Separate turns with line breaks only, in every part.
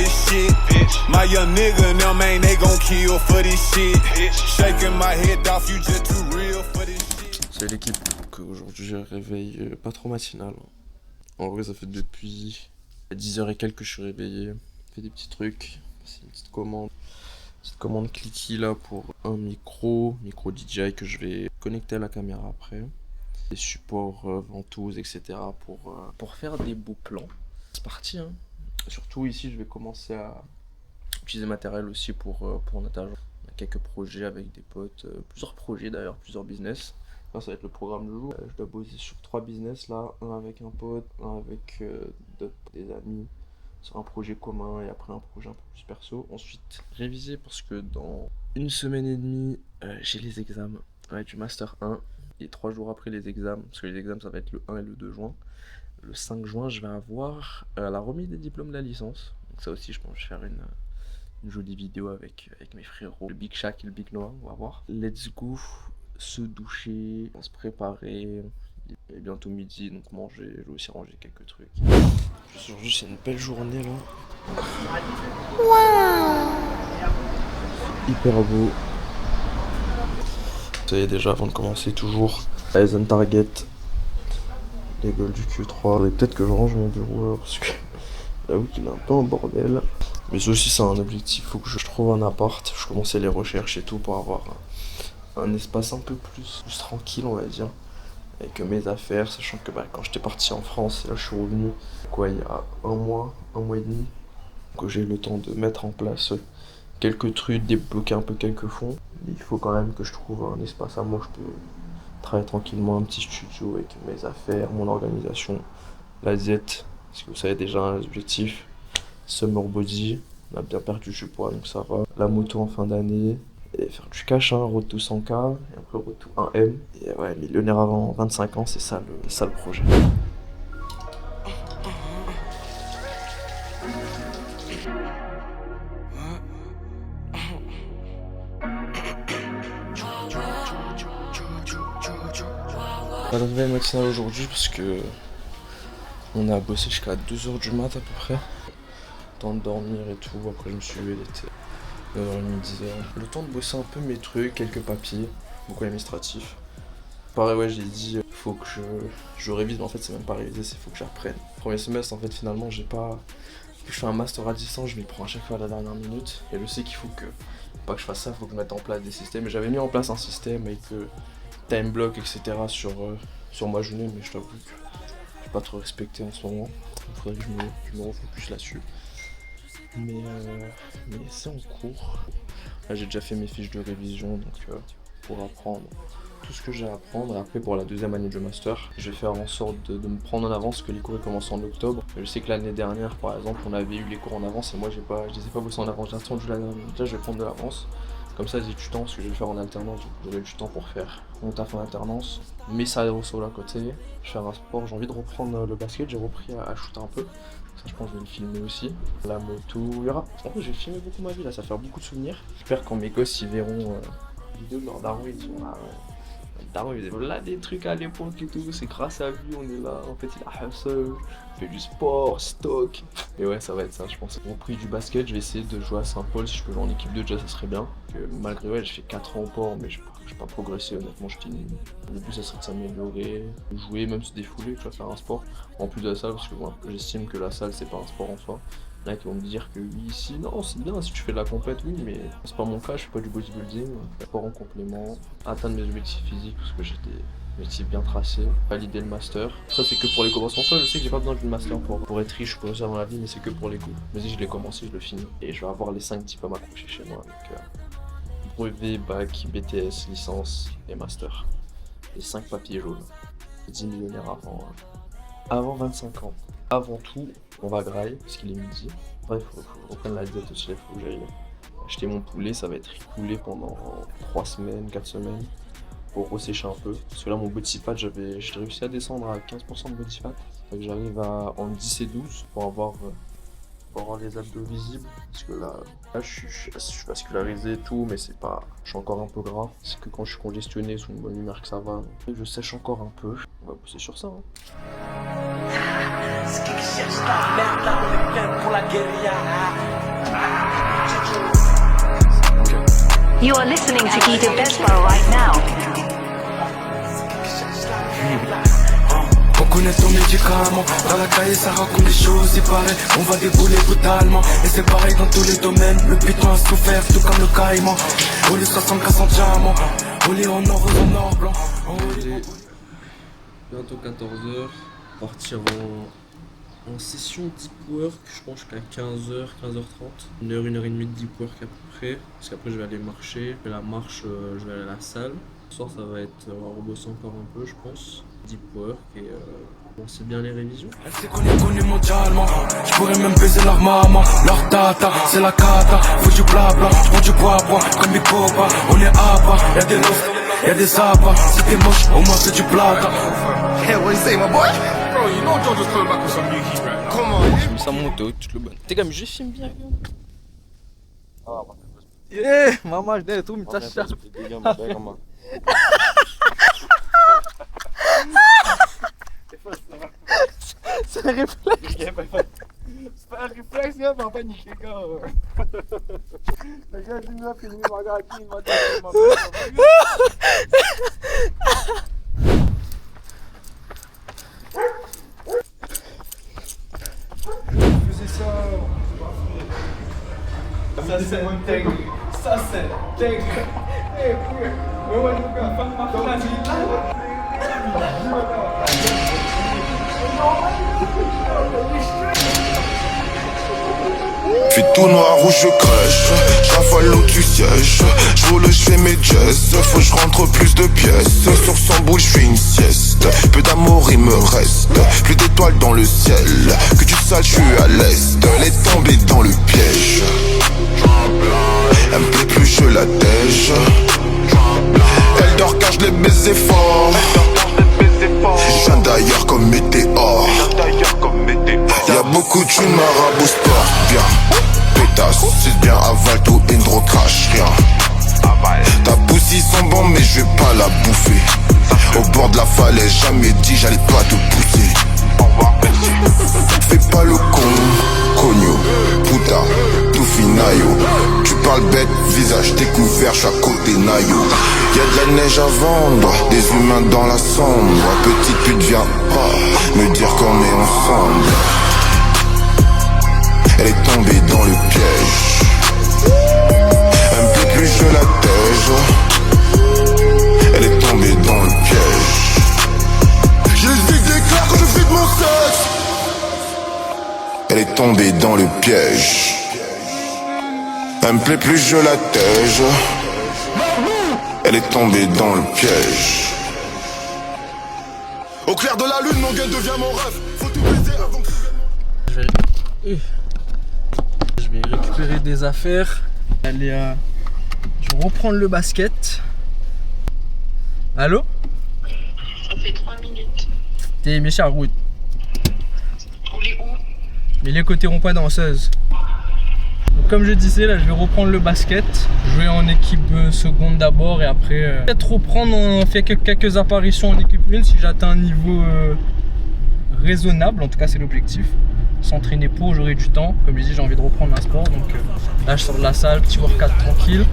this shit. My young nigga, now man, they gon' kill for this shit. Shaking my head off, you just too real for this shit.
C'est l'équipe. Aujourd'hui j'ai un réveil pas trop matinal. En vrai ça fait depuis 10h et quelques que je suis réveillé. J'ai fait des petits trucs. C'est une petite commande clicky là pour un micro DJI que je vais connecter à la caméra après. Des supports ventouses etc. pour faire des beaux plans. C'est parti hein. Surtout ici je vais commencer à utiliser matériel aussi pour natage. On a quelques projets avec des potes, plusieurs projets d'ailleurs, plusieurs business. Là, ça va être le programme du jour. Je dois bosser sur 3 business là, un avec un pote, un avec des amis, sur un projet commun et après un projet un peu plus perso. Ensuite, réviser parce que dans une semaine et demie, j'ai les examens du Master 1 et 3 jours après les examens, parce que les examens ça va être le 1 et le 2 juin. Le 5 juin, je vais avoir la remise des diplômes de la licence. Donc ça aussi, je pense que je vais faire une jolie vidéo avec mes frérots, le Big Shaq et le Big Noah, on va voir. Let's go, se doucher, se préparer. Et bientôt midi, donc manger, je vais aussi ranger quelques trucs. Aujourd'hui, c'est une belle journée là. Wow. Hyper beau. Vous savez déjà, avant de commencer, toujours Eyes on Target. Les gueules du Q3. Et peut-être que je range mon bureau parce que j'avoue qu'il est un peu en bordel. Mais ça aussi c'est un objectif, faut que je trouve un appart. Je commençais les recherches et tout pour avoir un espace un peu plus tranquille on va dire. Avec mes affaires, sachant que quand j'étais parti en France, et là je suis revenu il y a un mois et demi. Que j'ai eu le temps de mettre en place quelques trucs, débloquer un peu quelques fonds. Mais il faut quand même que je trouve un espace à moi, je peux travailler tranquillement, un petit studio avec mes affaires, mon organisation, la diète, parce que vous savez déjà un objectif, summer body, on a bien perdu du poids donc ça va, la moto en fin d'année, et faire du cash, road to 100K, et après road to 1M, et ouais, millionnaire avant 25 ans, c'est ça le projet. Pas de réveil matinal aujourd'hui parce que on a bossé jusqu'à 2h du mat à peu près. Temps de dormir et tout, après je me suis levé, il était 9h30, 10h. Le temps de bosser un peu mes trucs, quelques papiers, beaucoup administratifs. Pareil ouais j'ai dit faut que je révise, mais en fait c'est même pas réviser, c'est faut que j'apprenne. Premier semestre en fait finalement j'ai pas. Je fais un master à distance, je m'y prends à chaque fois à la dernière minute. Et je sais qu'il faut que, pas que je fasse ça, il faut que je mette en place des systèmes. Et j'avais mis en place un système avec time block etc sur ma journée, mais je t'avoue que j'ai pas trop respecté en ce moment. Il faudrait que je me refocus là-dessus. Mais c'est en cours. Là j'ai déjà fait mes fiches de révision donc pour apprendre tout ce que j'ai à apprendre. Et après pour la deuxième année de master, je vais faire en sorte de me prendre en avance, que les cours commencent en octobre. Je sais que l'année dernière par exemple on avait eu les cours en avance et moi je les ai pas bossés en avance, j'ai attendu l'année dernière. Déjà je vais prendre de l'avance. Comme ça j'ai du temps, parce que je vais le faire en alternance, j'aurai du temps pour faire mon taf en alternance. Mais ça sur à côté, je vais faire un sport, j'ai envie de reprendre le basket, j'ai repris à shooter un peu. Ça je pense que je vais le filmer aussi. La moto, il y aura. En fait j'ai filmé beaucoup ma vie là, ça va faire beaucoup de souvenirs. J'espère quand mes gosses ils verront la vidéo de leur daron, ils diront ah ouais. Daron il faisait là des trucs à l'époque et tout, c'est grâce à lui on est là. En fait il a hustle, fait du sport, stock. Et ouais ça va être ça je pense. Au prix du basket je vais essayer de jouer à Saint-Paul, si je peux jouer en équipe 2 déjà ça serait bien. Malgré ouais j'ai fait 4 ans au port mais j'ai pas progressé honnêtement, j'étais nul. Le but ça serait de s'améliorer, de jouer, même se défouler, tu vois, faire un sport. En plus de la salle, parce que moi j'estime que la salle c'est pas un sport en soi. Il y en a qui vont me dire que oui, si, non, c'est bien si tu fais de la compète, oui, mais c'est pas mon cas, je fais pas du bodybuilding, sport en complément, atteindre mes objectifs physiques parce que j'ai des objectifs bien tracés, valider le master. Ça c'est que pour les cours. En soi, je sais que j'ai pas besoin d'une master pour être riche, pour ça dans la vie, mais c'est que pour les cours. Vas-y, je l'ai commencé, je le finis. Et je vais avoir les 5 diplômes accrochés chez moi avec brevet, bac, BTS, licence et master. Les 5 papiers jaunes. 10 millionnaires avant 25 ans. Avant tout, on va grailler parce qu'il est midi. Après, il faut que je reprenne la diète aussi, il faut que j'aille acheter mon poulet. Ça va être écoulé pendant 3 semaines, 4 semaines pour ressécher un peu. Parce que là, mon body fat, j'ai réussi à descendre à 15% de body fat. Donc j'arrive en 10 et 12 pour avoir les abdos visibles. Parce que là je suis vascularisé et tout, mais c'est pas. Je suis encore un peu gras. C'est que quand je suis congestionné sous une bonne humeur que ça va. Donc, je sèche encore un peu. On va bosser sur ça.
C'est qui cherche la merde avec plein pour la guérilla. You are listening to Guido Bespo right now.
On connaît ton médicament, dans la cahier ça raconte des choses, il paraît, on va débouler brutalement. Et c'est pareil dans tous les domaines, le piton a souffert, tout comme le caïman. On est 64 en diamant, on est en or ou en or blanc.
Il est bientôt 14h, partir en session deep work, je pense jusqu'à 15h, 15h30. 1h30 de deep work à peu près, parce qu'après je vais aller marcher. Après la marche, je vais aller à la salle. Ce soir ça va être, on va rebosser encore un peu je pense. Deep work et bon, c'est bien les révisions.
Elle sait qu'on est connu mondialement, je pourrais même baiser leur maman. Leur tata, c'est la cata, faut du blabla, je prends du bois comme Big Boba. On est à part, y'a des losses, y'a des abats. Si t'es moche, au moins c'est du plata.
Hey, what you say, my boy? Bro, you know John just coming back with some new heat, man. Come on.
J'ai mis ça monte toute le bon. T'es comme je filme bien.
Yeah, maman, je t'ai tout mis ta chatte. C'est un réflexe. C'est pas un réflexe, gars, mais en panique, les gars. Le gars, il m'a filmé, il m'a regardé, il m'a dit, ça c'est mon tag. Ça c'est tag. Eh, mais ouais, le gars, pas de marque.
Fait tout noir où je crèche, j'avale où tu sièges. J'roule, j'fais mes gestes, faut que j'rentre plus de pièces. Sur 100 boules, j'fais une sieste. Peu d'amour il me reste, plus d'étoiles dans le ciel. Que tu sales, j'suis à l'est, elle est tombée dans le piège. Elle me plaît plus, je la tège. Elle dort car je l'ai baisé fort. Je viens d'ailleurs comme météore. Y'a beaucoup de thunes, marabout sport. Bien, pétasse, c'est bien, avale tout, indro crash, rien. Ta poussie sent bon mais je vais pas la bouffer. Au bord de la falaise, jamais dit j'allais pas te pousser. Fais pas le con, cogno, puta, tout finayo. Tu parles bête, visage découvert, j'suis à côté nayo. Y'a de la neige à vendre, des humains dans la sombre. Petite pute viens pas me dire qu'on est ensemble. Elle est tombée dans le piège. Elle me plaît plus, je la tège. Elle est tombée dans le piège. Je dis déclare quand je vide mon sexe. Elle est tombée dans le piège. Elle me plaît plus, je la tège. Elle est tombée dans le piège. Au clair de la lune, mon gars devient mon rêve. Faut tout baiser avant que
Je vais récupérer des affaires. Aller à... Je vais reprendre le basket. Allô?
Ça fait 3 minutes.
T'es méchant, route.
On est où?
Mais les côtés rond-point danseuse. Donc comme je disais, là je vais reprendre le basket. Jouer en équipe seconde d'abord et après peut-être reprendre, on fait quelques apparitions en équipe 1 si j'atteins un niveau raisonnable. En tout cas c'est l'objectif. S'entraîner pour, j'aurai du temps. Comme je dis, j'ai envie de reprendre un sport. Donc là je sors de la salle, petit workout tranquille.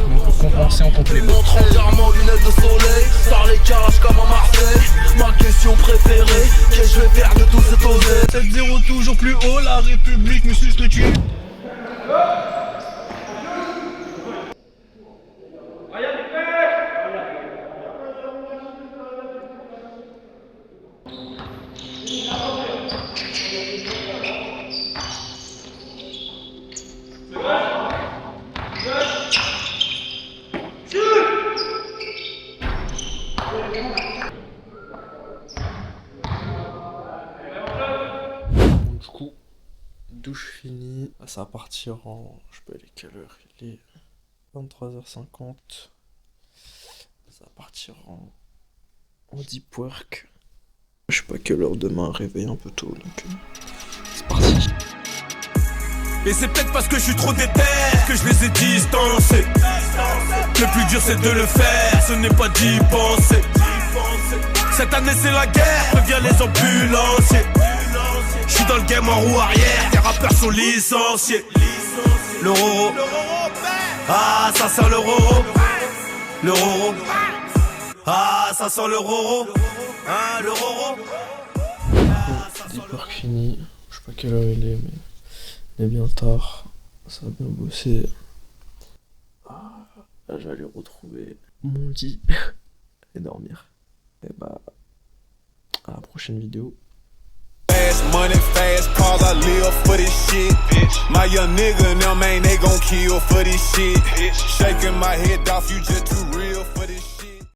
Donc pour compenser en complément.
Montre entièrement lunettes de soleil, par les carages comme à Marseille. Ma question préférée, qu'est-ce que je vais faire de tout cet osé?
7-0 toujours plus haut, la République me suce le cul.
Du coup, douche finie. Ça va partir en... Je peux aller quelle heure? Il est 23h50. Ça va partir en deep work. Je sais pas quelle heure demain, réveil un peu tôt, donc c'est parti.
Et c'est peut-être parce que je suis trop déter que je les ai distancés. Le plus dur c'est de le faire, ce n'est pas d'y penser. Cette année c'est la guerre, reviens les ambulanciers. Je suis dans le game en roue arrière, tes rappeurs sont licenciés. Le Roro, Ah, ça sent le roro. Le roro. Ah, ça sent le roro. Ah, le roro.
Deep work fini. Je sais pas quelle heure il est, mais il est bien tard. Ça a bien bossé. Là, je vais aller retrouver mon lit et dormir. Et bah, à la prochaine vidéo.
Fast money, fast cars, I live for this shit. My young nigga and them, man, they gon' kill for this shit. Shaking my head off, you just too